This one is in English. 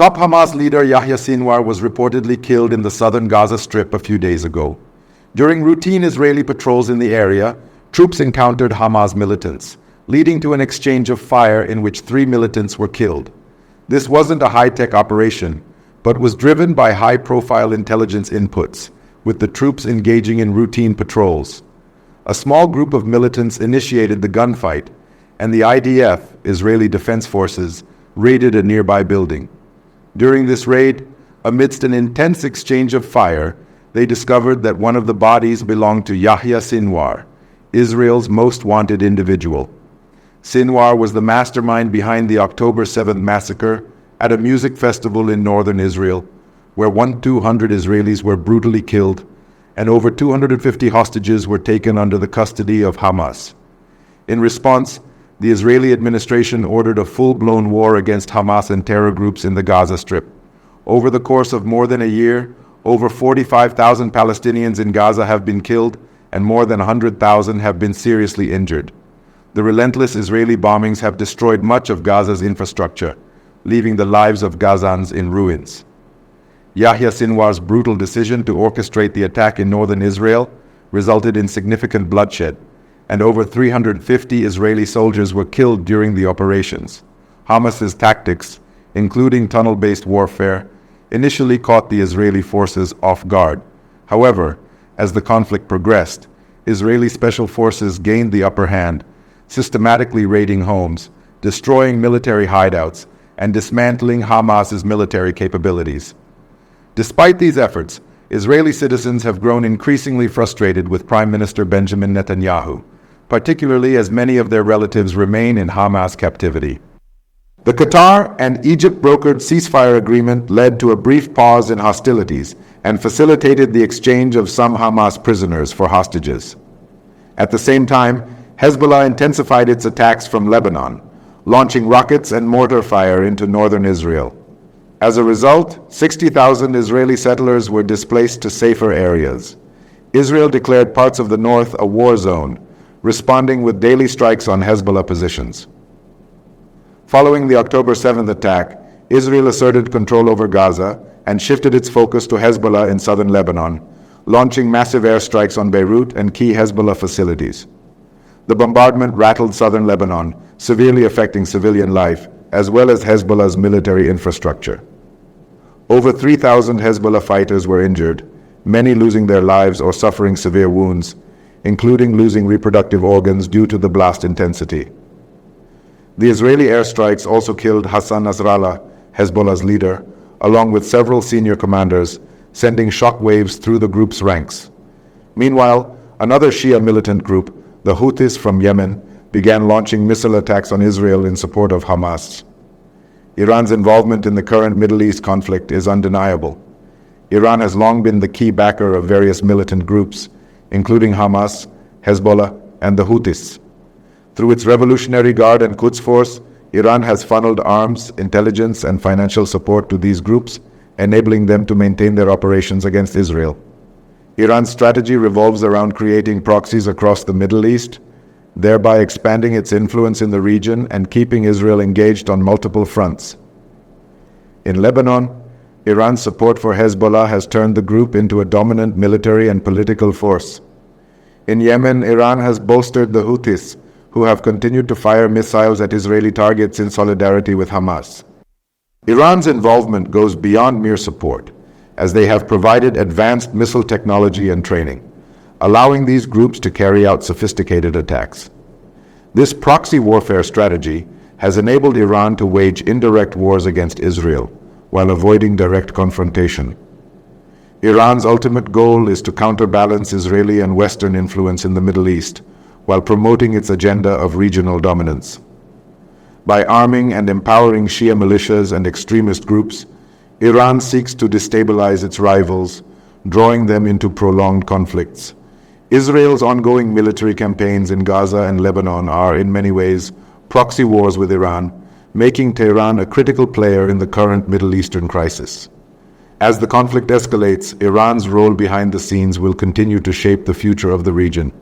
Top Hamas leader Yahya Sinwar was reportedly killed in the southern Gaza Strip a few days ago. During routine Israeli patrols in the area, troops encountered Hamas militants, leading to an exchange of fire in which 3 militants were killed. This wasn't a high-tech operation, but was driven by high-profile intelligence inputs, with the troops engaging in routine patrols. A small group of militants initiated the gunfight, and the IDF, Israeli Defense Forces, raided a nearby building. During this raid, amidst an intense exchange of fire, they discovered that one of the bodies belonged to Yahya Sinwar, Israel's most wanted individual. Sinwar was the mastermind behind the October 7th massacre at a music festival in northern Israel, where 200 Israelis were brutally killed and over 250 hostages were taken under the custody of Hamas. In response, the Israeli administration ordered a full-blown war against Hamas and terror groups in the Gaza Strip. Over the course of more than a year, over 45,000 Palestinians in Gaza have been killed and more than 100,000 have been seriously injured. The relentless Israeli bombings have destroyed much of Gaza's infrastructure, leaving the lives of Gazans in ruins. Yahya Sinwar's brutal decision to orchestrate the attack in northern Israel resulted in significant bloodshed, and over 350 Israeli soldiers were killed during the operations. Hamas's tactics, including tunnel-based warfare, initially caught the Israeli forces off guard. However, as the conflict progressed, Israeli special forces gained the upper hand, systematically raiding homes, destroying military hideouts, and dismantling Hamas's military capabilities. Despite these efforts, Israeli citizens have grown increasingly frustrated with Prime Minister Benjamin Netanyahu, particularly as many of their relatives remain in Hamas captivity. The Qatar and Egypt brokered ceasefire agreement led to a brief pause in hostilities and facilitated the exchange of some Hamas prisoners for hostages. At the same time, Hezbollah intensified its attacks from Lebanon, launching rockets and mortar fire into northern Israel. As a result, 60,000 Israeli settlers were displaced to safer areas. Israel declared parts of the north a war zone, responding with daily strikes on Hezbollah positions. Following the October 7th attack, Israel asserted control over Gaza and shifted its focus to Hezbollah in southern Lebanon, launching massive airstrikes on Beirut and key Hezbollah facilities. The bombardment rattled southern Lebanon, severely affecting civilian life, as well as Hezbollah's military infrastructure. Over 3,000 Hezbollah fighters were injured, many losing their lives or suffering severe wounds, including losing reproductive organs due to the blast intensity. The Israeli airstrikes also killed Hassan Nasrallah, Hezbollah's leader, along with several senior commanders, sending shockwaves through the group's ranks. Meanwhile, another Shia militant group, the Houthis from Yemen, began launching missile attacks on Israel in support of Hamas. Iran's involvement in the current Middle East conflict is undeniable. Iran has long been the key backer of various militant groups, including Hamas, Hezbollah, and the Houthis. Through its Revolutionary Guard and Quds Force, Iran has funneled arms, intelligence, and financial support to these groups, enabling them to maintain their operations against Israel. Iran's strategy revolves around creating proxies across the Middle East, thereby expanding its influence in the region and keeping Israel engaged on multiple fronts. In Lebanon, Iran's support for Hezbollah has turned the group into a dominant military and political force. In Yemen, Iran has bolstered the Houthis, who have continued to fire missiles at Israeli targets in solidarity with Hamas. Iran's involvement goes beyond mere support, as they have provided advanced missile technology and training, allowing these groups to carry out sophisticated attacks. This proxy warfare strategy has enabled Iran to wage indirect wars against Israel, while avoiding direct confrontation. Iran's ultimate goal is to counterbalance Israeli and Western influence in the Middle East, while promoting its agenda of regional dominance. By arming and empowering Shia militias and extremist groups, Iran seeks to destabilize its rivals, drawing them into prolonged conflicts. Israel's ongoing military campaigns in Gaza and Lebanon are, in many ways, proxy wars with Iran, making Tehran a critical player in the current Middle Eastern crisis. As the conflict escalates, Iran's role behind the scenes will continue to shape the future of the region.